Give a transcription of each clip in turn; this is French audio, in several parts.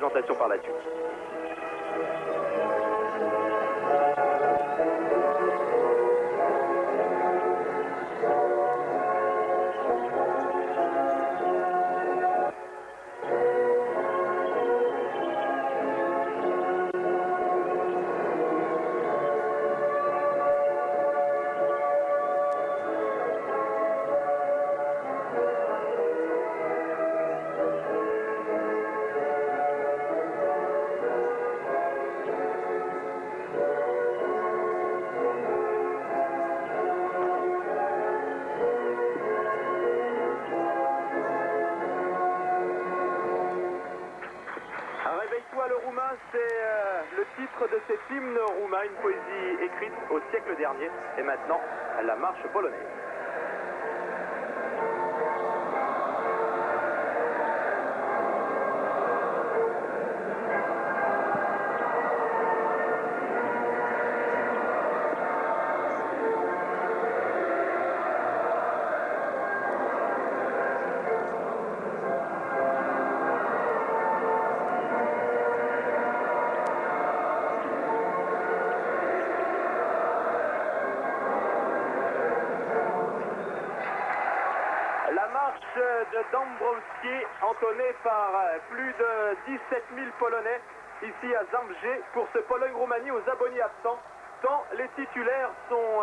présentation par la suite. Réveille-toi le roumain, c'est le titre de cet hymne roumain, une poésie écrite au siècle dernier, et maintenant la marche polonaise. La marche de Dąbrowski, entonnée par plus de 17 000 Polonais ici à Zabrze pour ce Pologne-Roumanie aux abonnés absents. Tant les titulaires sont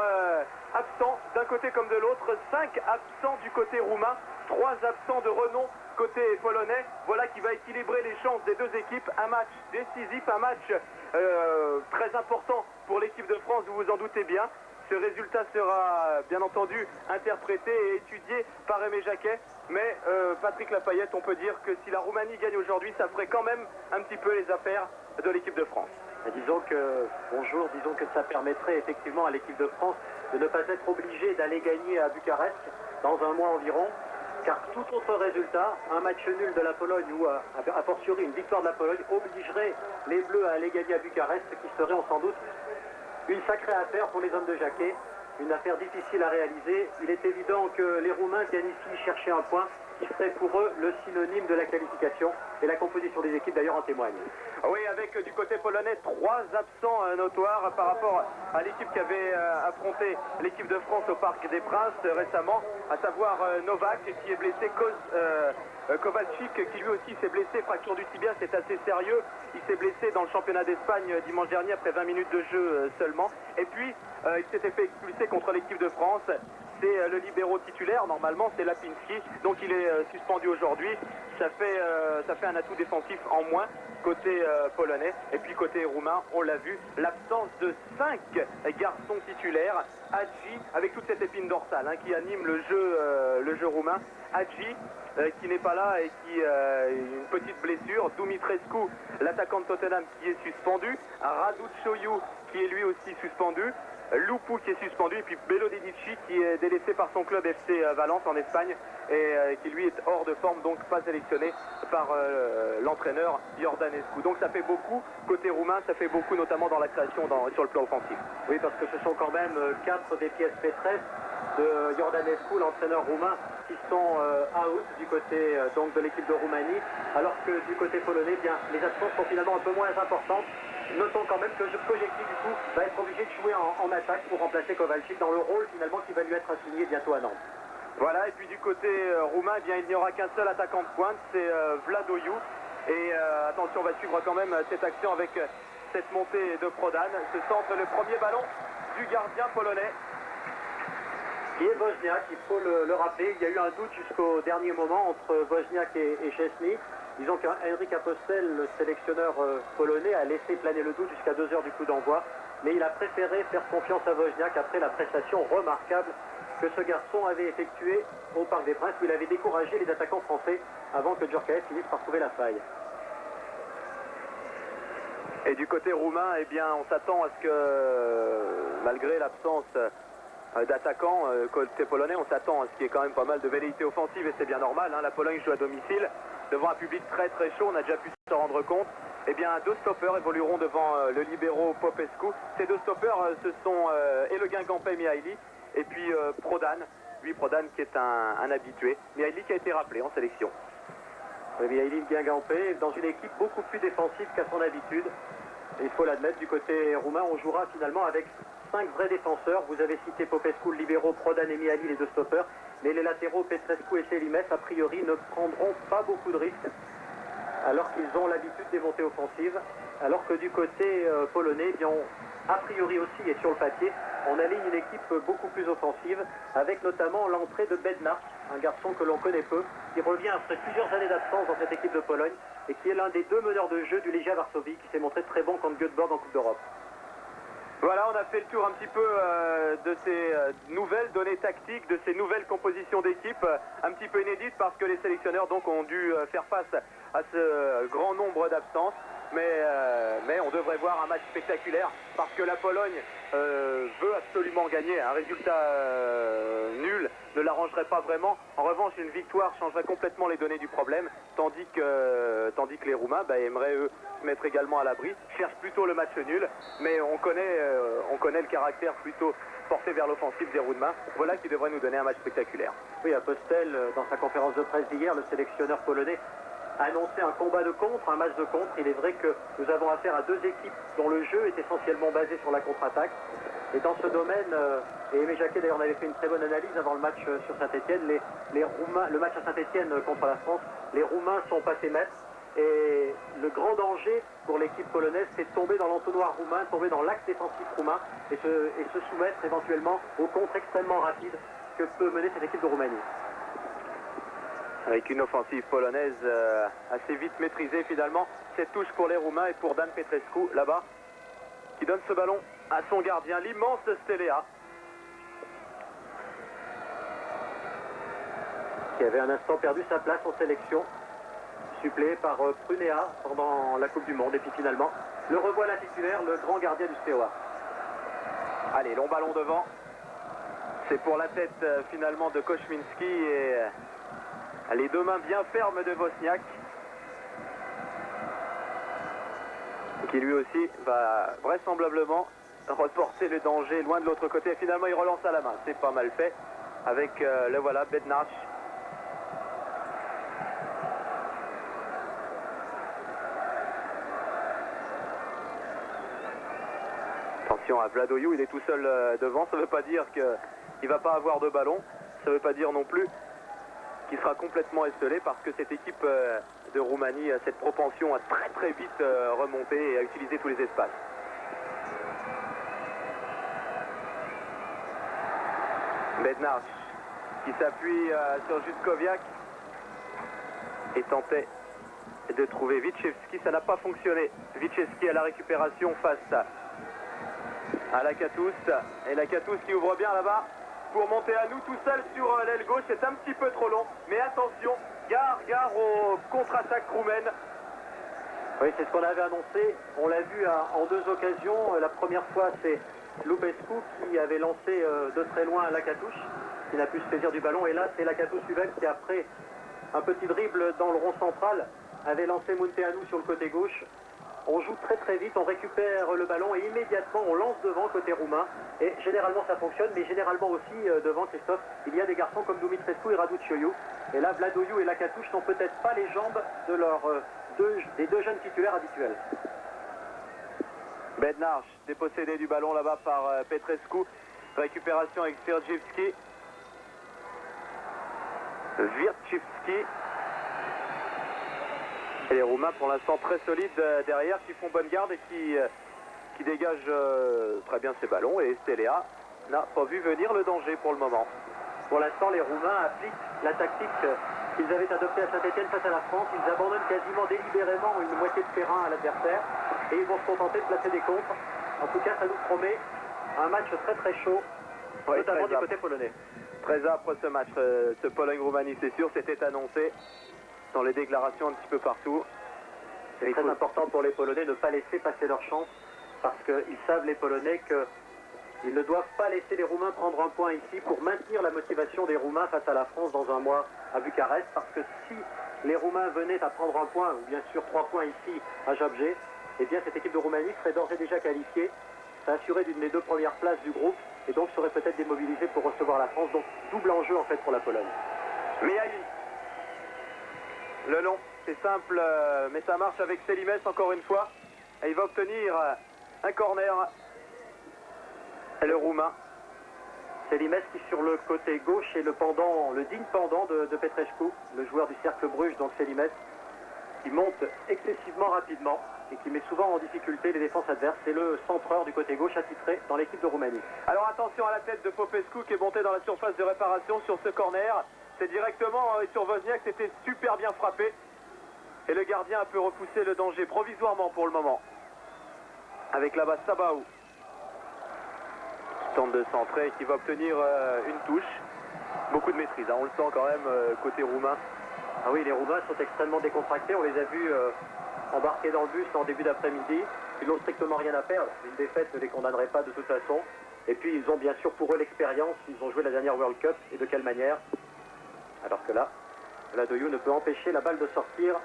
absents d'un côté comme de l'autre, 5 absents du côté roumain, 3 absents de renom côté polonais. Voilà qui va équilibrer les chances des deux équipes. Un match décisif, un match très important pour l'équipe de France, vous vous en doutez bien. Ce résultat sera bien entendu interprété et étudié par Aimé Jacquet. Mais Patrick Lafayette, on peut dire que si la Roumanie gagne aujourd'hui, ça ferait quand même un petit peu les affaires de l'équipe de France. Disons que ça permettrait effectivement à l'équipe de France de ne pas être obligée d'aller gagner à Bucarest dans un mois environ. Car tout autre résultat, un match nul de la Pologne ou a fortiori une victoire de la Pologne, obligerait les Bleus à aller gagner à Bucarest, ce qui serait sans doute une sacrée affaire pour les hommes de Jacquet, une affaire difficile à réaliser. Il est évident que les Roumains viennent ici chercher un point qui serait pour eux le synonyme de la qualification, et la composition des équipes d'ailleurs en témoigne. Oui, avec du côté polonais 3 absents notoires par rapport à l'équipe qui avait affronté l'équipe de France au Parc des Princes récemment, à savoir Novak qui est blessé, Kovalchik qui lui aussi s'est blessé, fracture du tibia, c'est assez sérieux. Il s'est blessé dans le championnat d'Espagne dimanche dernier après 20 minutes de jeu seulement. Et puis il s'était fait expulser contre l'équipe de France. C'est le libéro titulaire, normalement c'est Lapinski, donc il est suspendu aujourd'hui. Ça fait un atout défensif en moins côté polonais. Et puis côté roumain, on l'a vu, l'absence de 5 garçons titulaires. Hadji, avec toute cette épine dorsale qui anime le jeu roumain. Hadji qui n'est pas là et qui a une petite blessure. Dumitrescu, l'attaquant de Tottenham, qui est suspendu. Raducioiu qui est lui aussi suspendu. Lupu qui est suspendu, et puis Belodedici qui est délaissé par son club FC Valence en Espagne et qui lui est hors de forme, donc pas sélectionné par l'entraîneur Iordanescu. Donc ça fait beaucoup côté roumain, ça fait beaucoup notamment dans la création sur le plan offensif. Oui, parce que ce sont quand même 4 des pièces maîtresses de Iordanescu, l'entraîneur roumain, qui sont out du côté donc de l'équipe de Roumanie, alors que du côté polonais, bien, les absences sont finalement un peu moins importantes. Notons quand même que Kojecki du coup va être obligé de jouer en attaque pour remplacer Kovalchik dans le rôle finalement qui va lui être assigné bientôt à Nantes. Voilà, et puis du côté roumain, eh bien, il n'y aura qu'un seul attaquant de pointe, c'est Vladoiu. Et attention, on va suivre quand même cette action avec cette montée de Prodan. Ce centre, le premier ballon du gardien polonais. Qui est Wozniak, il faut le rappeler. Il y a eu un doute jusqu'au dernier moment entre Wozniak et Szczesny. Disons qu'Henrik Apostel, le sélectionneur polonais, a laissé planer le doute jusqu'à 2 heures du coup d'envoi. Mais il a préféré faire confiance à Wozniak après la prestation remarquable que ce garçon avait effectuée au Parc des Princes, où il avait découragé les attaquants français avant que Djorkaeff finisse par trouver la faille. Et du côté roumain, eh bien, on s'attend à ce que, malgré l'absence d'attaquants côté polonais, on s'attend à ce qu'il y ait quand même pas mal de velléité offensive, et c'est bien normal. La Pologne joue à domicile devant un public très très chaud, on a déjà pu s'en rendre compte. Eh bien, 2 stoppers évolueront devant le libéro Popescu. Ces 2 stoppers, ce sont et le Guingampais Mihaili et puis Prodan. Lui, Prodan qui est un habitué. Mihaili qui a été rappelé en sélection. Mihailin Guingampé dans une équipe beaucoup plus défensive qu'à son habitude. Et il faut l'admettre, du côté roumain, on jouera finalement avec 5 vrais défenseurs. Vous avez cité Popescu, le libéraux, Prodan et Miali, les 2 stoppers. Mais les latéraux, Petrescu et Selimès, a priori, ne prendront pas beaucoup de risques, alors qu'ils ont l'habitude des montées offensives. Alors que du côté polonais, eh bien, a priori aussi, et sur le papier, on aligne une équipe beaucoup plus offensive, avec notamment l'entrée de Bednarz, un garçon que l'on connaît peu, qui revient après plusieurs années d'absence dans cette équipe de Pologne, et qui est l'un des 2 meneurs de jeu du Legia Varsovie, qui s'est montré très bon contre Göteborg en Coupe d'Europe. Voilà, on a fait le tour un petit peu de ces nouvelles données tactiques, de ces nouvelles compositions d'équipe, un petit peu inédites parce que les sélectionneurs donc ont dû faire face à ce grand nombre d'absences. Mais on devrait voir un match spectaculaire parce que la Pologne veut absolument gagner. Un résultat nul ne l'arrangerait pas vraiment. En revanche, une victoire changerait complètement les données du problème, tandis que les Roumains aimeraient eux se mettre également à l'abri, cherchent plutôt le match nul, mais on connaît le caractère plutôt porté vers l'offensive des Roumains. Voilà qui devrait nous donner un match spectaculaire. Oui, à Postel, dans sa conférence de presse d'hier, le sélectionneur polonais a annoncé un combat de contre, un match de contre. Il est vrai que nous avons affaire à 2 équipes dont le jeu est essentiellement basé sur la contre-attaque. Et dans ce domaine, et Aimé Jacquet d'ailleurs en avait fait une très bonne analyse avant le match sur Saint-Etienne, le match à Saint-Etienne contre la France, les Roumains sont passés maîtres. Et le grand danger pour l'équipe polonaise, c'est de tomber dans l'entonnoir roumain, tomber dans l'axe défensif roumain et se soumettre éventuellement au contre extrêmement rapide que peut mener cette équipe de Roumanie. Avec une offensive polonaise assez vite maîtrisée finalement. Cette touche pour les Roumains et pour Dan Petrescu là-bas, qui donne ce ballon à son gardien, l'immense Stelea. Qui avait un instant perdu sa place en sélection, suppléé par Prunea pendant la Coupe du Monde. Et puis finalement, le revoilà titulaire, le grand gardien du COA. Allez, long ballon devant. C'est pour la tête finalement de Koźmiński et les 2 mains bien fermes de Wozniak, qui lui aussi va vraisemblablement reporter le danger loin de l'autre côté. Finalement, il relance à la main. C'est pas mal fait avec le voilà, Bednarz. Attention à Vladoiu, il est tout seul devant. Ça ne veut pas dire qu'il ne va pas avoir de ballon. Ça ne veut pas dire non plus qu'il sera complètement esselé parce que cette équipe de Roumanie a cette propension à très vite remonter et à utiliser tous les espaces. Bednarz qui s'appuie sur Juskowiak et tentait de trouver Wiczewski. Ça n'a pas fonctionné. Wiczewski à la récupération face à Lakatos. Et Lakatos qui ouvre bien là-bas pour monter à nous tout seul sur l'aile gauche. C'est un petit peu trop long, mais attention, gare aux contre-attaques roumaines. Oui, c'est ce qu'on avait annoncé. On l'a vu en 2 occasions. La première fois, c'est Lupescu qui avait lancé de très loin à Lakatos, qui n'a pu se saisir du ballon. Et là, c'est Lakatos lui-même qui, après un petit dribble dans le rond central, avait lancé Munteanu sur le côté gauche. On joue très vite, on récupère le ballon et immédiatement on lance devant côté roumain. Et généralement ça fonctionne, mais généralement aussi devant, Christophe, il y a des garçons comme Dumitrescu et Raducioiu. Et là, Vladoiu et Lakatos n'ont peut-être pas les jambes de des 2 jeunes titulaires habituels. Bednarz dépossédé du ballon là-bas par Petrescu. Récupération avec Wirczewski. Et les Roumains pour l'instant très solides derrière, qui font bonne garde et qui dégagent très bien ces ballons. Et Stelea n'a pas vu venir le danger pour le moment. Pour l'instant, les Roumains appliquent la tactique qu'ils avaient adoptée à Saint-Etienne face à la France. Ils abandonnent quasiment délibérément une moitié de terrain à l'adversaire et ils vont se contenter de placer des contres. En tout cas, ça nous promet un match très chaud, oui, notamment du côté polonais. Très âpre ce match, ce Pologne-Roumanie, c'est sûr, c'était annoncé dans les déclarations un petit peu partout. C'est très important pour les Polonais de ne pas laisser passer leur chance, parce qu'ils savent, les Polonais, qu'ils ne doivent pas laisser les Roumains prendre un point ici pour maintenir la motivation des Roumains face à la France dans un mois à Bucarest, parce que si les Roumains venaient à prendre un point, ou bien sûr 3 points ici à Jabjé, eh bien cette équipe de Roumanie serait d'ores et déjà qualifiée, ça assurait d'une des 2 premières places du groupe, et donc serait peut-être démobilisée pour recevoir la France, donc double enjeu en fait pour la Pologne. Mihaly, le long, c'est simple, mais ça marche avec Selimès encore une fois. Et il va obtenir un corner. Et le Roumain. Selimès qui sur le côté gauche est le digne pendant de Petrescu, le joueur du Cercle Bruges, donc Selimès, qui monte excessivement rapidement et qui met souvent en difficulté les défenses adverses. C'est le centreur du côté gauche attitré dans l'équipe de Roumanie. Alors attention à la tête de Popescu qui est monté dans la surface de réparation sur ce corner. C'est directement sur Wozniak, c'était super bien frappé. Et le gardien a pu repousser le danger provisoirement pour le moment. Avec là-bas Sabaou. Qui tente de centrer et qui va obtenir une touche. Beaucoup de maîtrise, hein. On le sent quand même côté roumain. Ah oui, les Roumains sont extrêmement décontractés. On les a vus embarquer dans le bus en début d'après-midi. Ils n'ont strictement rien à perdre. Une défaite ne les condamnerait pas de toute façon. Et puis ils ont bien sûr pour eux l'expérience. Ils ont joué la dernière World Cup et de quelle manière. Alors que là, Vladoiu ne peut empêcher la balle de sortir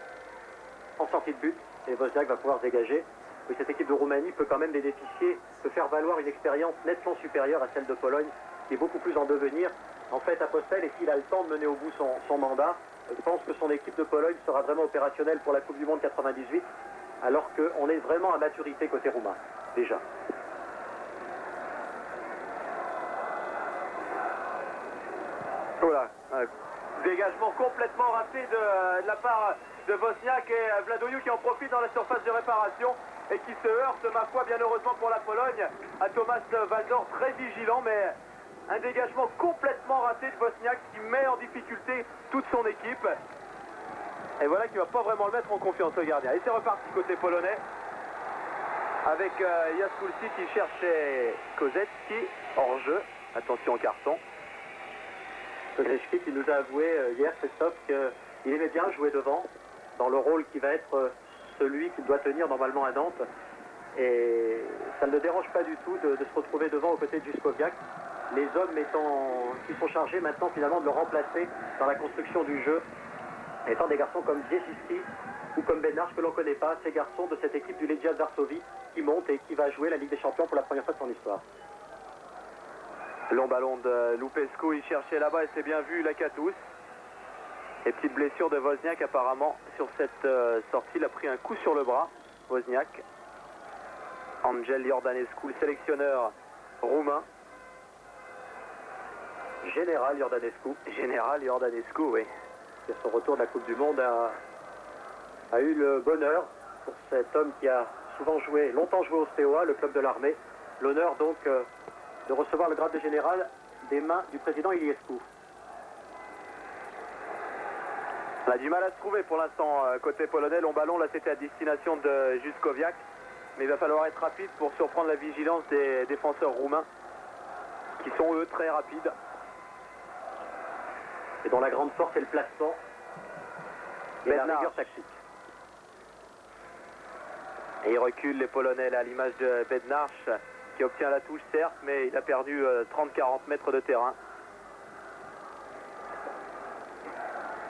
en sortie de but. Et Wozniak va pouvoir se dégager. Oui, cette équipe de Roumanie peut quand même bénéficier, peut faire valoir une expérience nettement supérieure à celle de Pologne, qui est beaucoup plus en devenir. En fait, Apostel, et s'il a le temps de mener au bout son mandat, je pense que son équipe de Pologne sera vraiment opérationnelle pour la Coupe du Monde 98, alors qu'on est vraiment à maturité côté roumain, déjà. Voilà, dégagement complètement raté de la part de Wozniak et Vladoiu qui en profite dans la surface de réparation et qui se heurte, ma foi, bien heureusement pour la Pologne, à Thomas Waldor, très vigilant, mais un dégagement complètement raté de Wozniak qui met en difficulté toute son équipe. Et voilà qui va pas vraiment le mettre en confiance, le gardien. Et c'est reparti côté polonais avec Jaskulski qui cherchait Kozetski hors jeu. Attention au carton. Kozetski qui nous a avoué hier, Christophe, qu'il aimait bien jouer devant, dans le rôle qui va être celui qu'il doit tenir normalement à Nantes. Et ça ne le dérange pas du tout de se retrouver devant aux côtés de Juskoviak. Les hommes qui sont chargés maintenant finalement de le remplacer dans la construction du jeu, étant des garçons comme Ziesiski ou comme Bednarz que l'on ne connaît pas, ces garçons de cette équipe du Legia de Varsovie qui monte et qui va jouer la Ligue des Champions pour la première fois de son histoire. Long ballon de Lupescu, il cherchait là-bas et c'est bien vu Lakatos. Et petite blessure de Wozniak apparemment sur cette sortie, il a pris un coup sur le bras, Wozniak. Angel Iordanescu, le sélectionneur roumain. Général Iordanescu. Général Iordanescu, oui. Qui à son retour de la Coupe du Monde a eu le bonheur, pour cet homme qui a longtemps joué au COA, le club de l'armée, l'honneur donc de recevoir le grade de général des mains du président Iliescu. On a du mal à se trouver pour l'instant côté polonais. Long ballon, là c'était à destination de Juskoviak. Mais il va falloir être rapide pour surprendre la vigilance des défenseurs roumains qui sont eux très rapides. Et dont la grande force est le placement et la rigueur tactique. Et il recule les Polonais là, à l'image de Bednarz qui obtient la touche certes, mais il a perdu 30-40 mètres de terrain.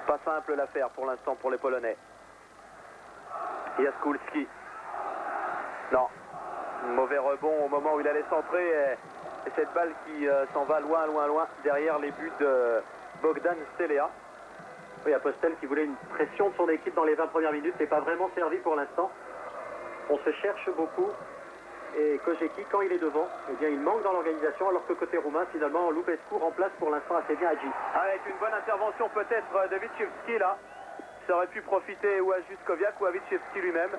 Pas simple l'affaire pour l'instant pour les Polonais. Jaskulski. Non. Mauvais rebond au moment où il allait centrer. Et cette balle qui s'en va loin, loin, loin derrière les buts de Bogdan Stelea. Oui, Apostel qui voulait une pression de son équipe dans les 20 premières minutes. C'est pas vraiment servi pour l'instant. On se cherche beaucoup. Et Kojeki, quand il est devant, eh bien, il manque dans l'organisation, alors que côté roumain, finalement, Lupescu remplace pour l'instant assez bien Hadji. Avec une bonne intervention peut-être de Wiczewski là. Ça aurait pu profiter ou à Juskoviak ou à Wiczewski lui-même.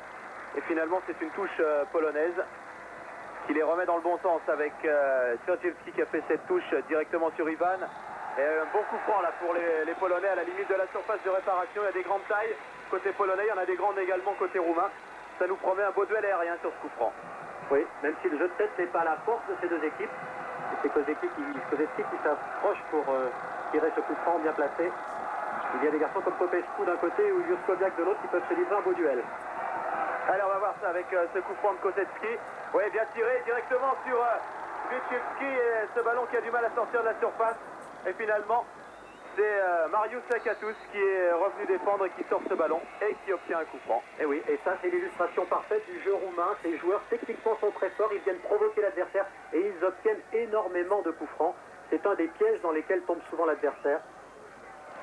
Et finalement, c'est une touche polonaise qui les remet dans le bon sens avec Sierdziewski qui a fait cette touche directement sur Ivan. Et un bon coup franc là pour les Polonais à la limite de la surface de réparation. Il y a des grandes tailles côté polonais, il y en a des grandes également côté roumain. Ça nous promet un beau duel aérien sur ce coup franc. Oui, même si le jeu de tête n'est pas la force de ces deux équipes. Et c'est Kozetski qui s'approche pour tirer ce coup franc bien placé. Il y a des garçons comme Popescu d'un côté ou Juskoviak de l'autre qui peuvent se livrer un beau duel. Allez, on va voir ça avec ce coup franc de Kozetski. Oui, bien tiré directement sur Wiczewski et ce ballon qui a du mal à sortir de la surface. Et finalement, c'est Marius Lakatos qui est revenu défendre et qui sort ce ballon et qui obtient un coup franc. Et oui, et ça c'est l'illustration parfaite du jeu roumain. Ces joueurs techniquement sont très forts, ils viennent provoquer l'adversaire et ils obtiennent énormément de coups francs. C'est un des pièges dans lesquels tombe souvent l'adversaire.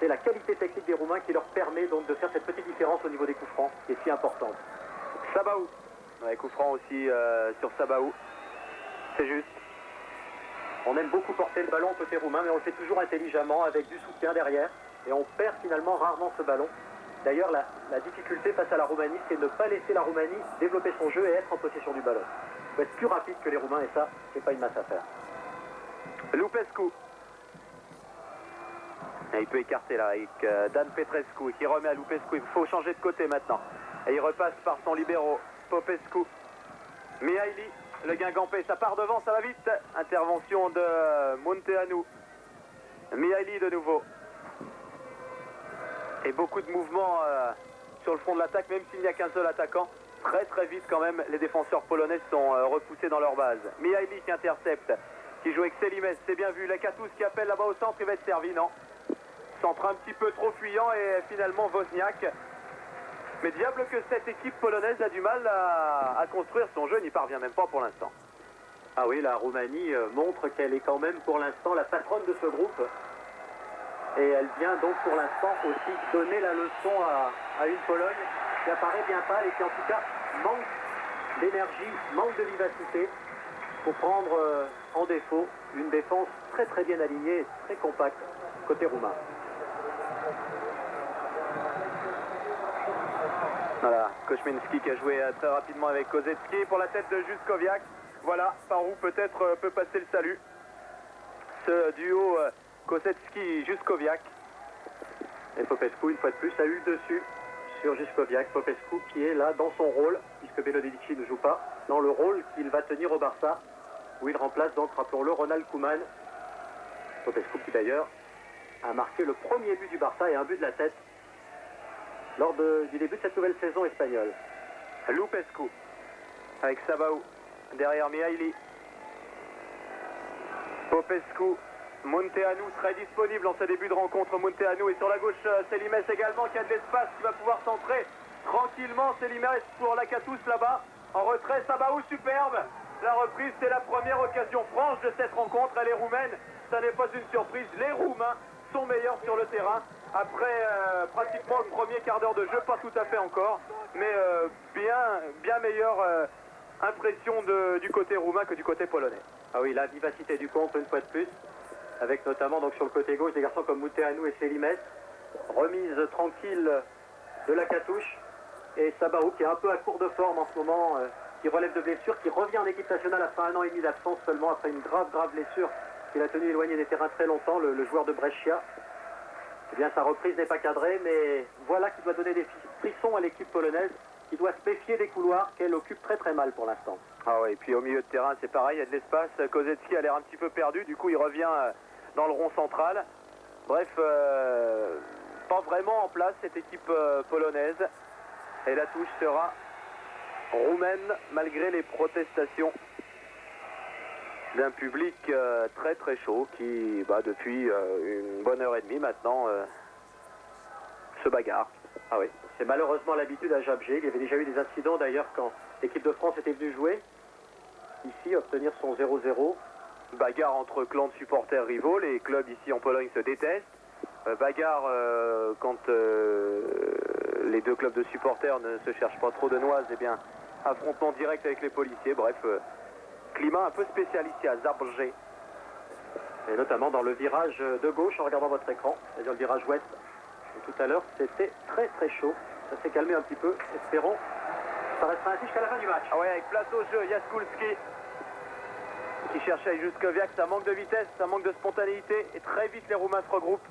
c'est la qualité technique des Roumains qui leur permet donc de faire cette petite différence au niveau des coups francs, qui est si importante. Sabaou. Ouais, coup franc aussi sur Sabaou. C'est juste. On aime beaucoup porter le ballon côté roumain, mais on le fait toujours intelligemment, avec du soutien derrière. Et on perd finalement rarement ce ballon. D'ailleurs, la difficulté face à la Roumanie, c'est de ne pas laisser la Roumanie développer son jeu et être en possession du ballon. Il faut être plus rapide que les Roumains, et ça, c'est pas une masse à faire. Lupescu. Et il peut écarter là avec Dan Petrescu qui remet à Lupescu. Il faut changer de côté maintenant. Et il repasse par son libéro, Popescu. Mihaili, le Guingampais, ça part devant, ça va vite. Intervention de Munteanu. Mihaili de nouveau. Et beaucoup de mouvements sur le front de l'attaque, même s'il n'y a qu'un seul attaquant. Très très vite quand même, les défenseurs polonais sont repoussés dans leur base. Mihaili qui intercepte, qui joue avec Selimès, c'est bien vu. Lakatos qui appelle là-bas au centre, il va être servi, non? Centre un petit peu trop fuyant et finalement Wozniak. Mais diable que cette équipe polonaise a du mal à construire son jeu, n'y parvient même pas pour l'instant. Ah oui, la Roumanie montre qu'elle est quand même pour l'instant la patronne de ce groupe. Et elle vient donc pour l'instant aussi donner la leçon à une Pologne qui apparaît bien pâle et qui en tout cas manque d'énergie, manque de vivacité pour prendre en défaut une défense très très bien alignée et très compacte côté roumain. Voilà, Koźmiński qui a joué très rapidement avec Kozetski pour la tête de Juskowiak. Voilà, par où peut-être peut passer le salut. Ce duo Kozetski-Juskowiak. Et Popescu, une fois de plus, a eu le dessus sur Juskowiak. Popescu qui est là dans son rôle, puisque Belodedici ne joue pas, dans le rôle qu'il va tenir au Barça, où il remplace donc, rappelons-le, Ronald Koeman. Popescu qui d'ailleurs a marqué le premier but du Barça et un but de la tête lors du début de cette nouvelle saison espagnole. Lupescu avec Sabaou derrière Mihaili. Popescu, Munteanu très disponible en ce début de rencontre. Munteanu et sur la gauche Selimès également qui a de l'espace, qui va pouvoir centrer tranquillement. Selimès pour Lakatos là-bas en retrait. Sabaou superbe. La reprise, c'est la première occasion franche de cette rencontre. Elle est roumaine, ça n'est pas une surprise. Les Roumains sont meilleurs sur le terrain. Après pratiquement le premier quart d'heure de jeu, pas tout à fait encore, mais bien meilleure impression du côté roumain que du côté polonais. Ah oui, la vivacité du contre une fois de plus, avec notamment donc sur le côté gauche des garçons comme Munteanu et Selimès, remise tranquille de Lakatos et Sabaou qui est un peu à court de forme en ce moment, qui relève de blessure, qui revient en équipe nationale après 1 an et demi d'absence seulement, après une grave blessure qu'il a tenu éloigné des terrains très longtemps, le joueur de Brescia. Eh bien, sa reprise n'est pas cadrée, mais voilà qui doit donner des frissons à l'équipe polonaise, qui doit se méfier des couloirs qu'elle occupe très très mal pour l'instant. Ah ouais, et puis au milieu de terrain, c'est pareil, il y a de l'espace. Kozetski a l'air un petit peu perdu, du coup il revient dans le rond central. Bref, pas vraiment en place cette équipe polonaise. Et la touche sera roumaine, malgré les protestations d'un public très très chaud qui, depuis une bonne heure et demie maintenant, se bagarre. Ah oui, c'est malheureusement l'habitude à Jabgé. Il y avait déjà eu des incidents d'ailleurs quand l'équipe de France était venue jouer ici, obtenir son 0-0. Bagarre entre clans de supporters rivaux, les clubs ici en Pologne se détestent. Bagarre quand les deux clubs de supporters ne se cherchent pas trop de noises, eh bien affrontement direct avec les policiers, bref, climat un peu spécial ici à Zabrze. Et notamment dans le virage de gauche en regardant votre écran, c'est-à-dire le virage ouest. Et tout à l'heure c'était très très chaud, ça s'est calmé un petit peu, espérons. Ça restera ainsi jusqu'à la fin du match. Ah ouais, avec place au jeu, Jaskulski qui cherche avec Juskowiak, ça manque de vitesse, ça manque de spontanéité et très vite les Roumains se regroupent.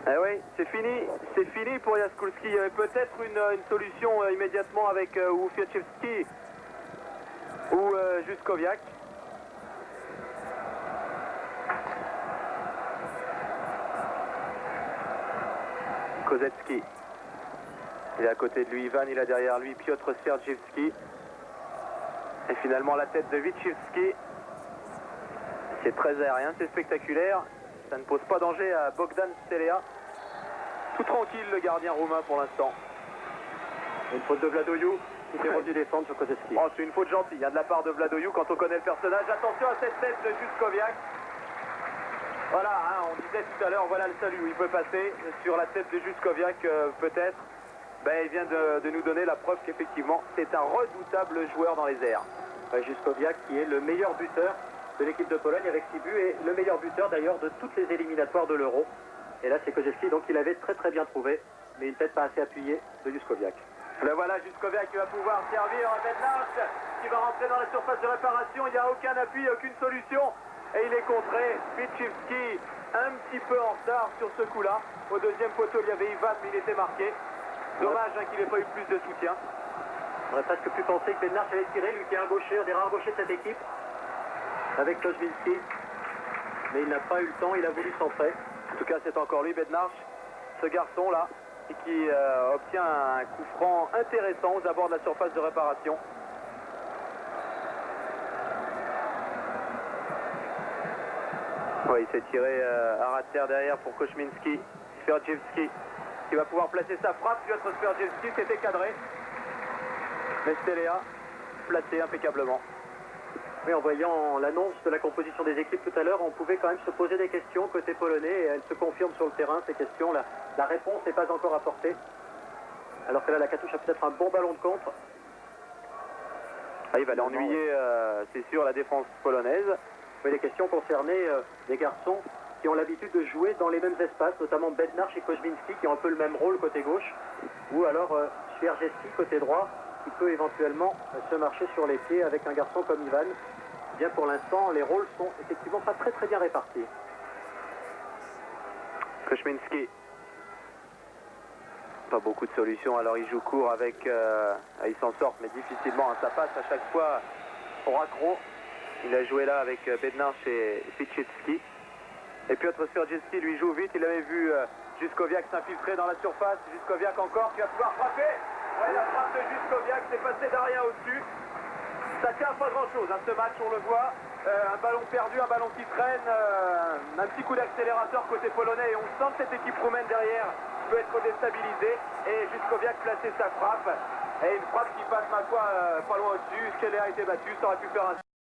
Eh oui, c'est fini pour Jaskulski. Il y avait peut-être une solution immédiatement avec ou Fiatchevski ou Juskowiak. Kozetski. Il est à côté de lui, Ivan, il a derrière lui Piotr Sergievski. Et finalement la tête de Vichivski. C'est très aérien, c'est spectaculaire. Ça ne pose pas danger à Bogdan Stelea. Tout tranquille le gardien roumain pour l'instant. Une faute de Vladoiu qui s'est revenu défendre sur Kozetski. Oh, c'est une faute gentille de la part de Vladoiu quand on connaît le personnage. Attention à cette tête de Juskowiak. Voilà, hein, on disait tout à l'heure, voilà le salut où il peut passer sur la tête de Juskowiak peut-être. Ben, il vient de nous donner la preuve qu'effectivement c'est un redoutable joueur dans les airs. Juskowiak qui est le meilleur buteur de l'équipe de Pologne avec 6 buts et le meilleur buteur d'ailleurs de toutes les éliminatoires de l'Euro. Et là c'est Kozielski, donc il avait très bien trouvé, mais une tête pas assez appuyée de Juskowiak. Ben voilà, Juskowiak qui va pouvoir servir Bednarz qui va rentrer dans la surface de réparation. Il n'y a aucun appui, aucune solution. Et il est contré. Pichivski un petit peu en retard sur ce coup-là. Au deuxième poteau, il y avait Ivan, mais il était marqué. Dommage hein, qu'il n'ait pas eu plus de soutien. On aurait presque pu penser que Bednarz allait tirer, lui qui est un gaucher, un des rares gauchers de cette équipe, avec Koźmiński. Mais il n'a pas eu le temps, il a voulu centrer. En tout cas, c'est encore lui, Bednarz, ce garçon-là, qui obtient un coup franc intéressant aux abords de la surface de réparation. Ouais, il s'est tiré à ras de terre derrière pour Koźmiński. Sverdziewski qui va pouvoir placer sa frappe. Piotr Sverdziewski, c'était cadré. Mais Stelea placé impeccablement. Oui, en voyant l'annonce de la composition des équipes tout à l'heure, on pouvait quand même se poser des questions côté polonais et elles se confirment sur le terrain, ces questions. La réponse n'est pas encore apportée. Alors que là, la Katusha a peut-être un bon ballon de contre. Ah, il va l'ennuyer, c'est sûr, la défense polonaise. Oui, les questions concernaient des garçons qui ont l'habitude de jouer dans les mêmes espaces, notamment Bednarz et Koźmiński qui ont un peu le même rôle côté gauche, ou alors Sverdziewski côté droit qui peut éventuellement se marcher sur les pieds avec un garçon comme Ivan. Bien pour l'instant, les rôles sont effectivement pas très bien répartis. Koźmiński. Pas beaucoup de solutions, alors il joue court avec... il s'en sort, mais difficilement. Ça passe à chaque fois au raccro. Il a joué là avec Bednarz et Pichivski. Et Piotr Sverdziewski lui joue vite. Il avait vu Juskowiak s'infiltrer dans la surface. Juskowiak encore qui va pouvoir frapper. Ouais, la frappe de Juskowiak, c'est passé d'arrière au-dessus. Ça tient pas grand-chose, hein, ce match, on le voit. Un ballon perdu, un ballon qui traîne. Un petit coup d'accélérateur côté polonais. Et on sent que cette équipe roumaine derrière peut être déstabilisée. Et Juskowiak placer sa frappe. Et une frappe qui passe, ma foi, pas loin au-dessus. Stelea a été battu, ça aurait pu faire un...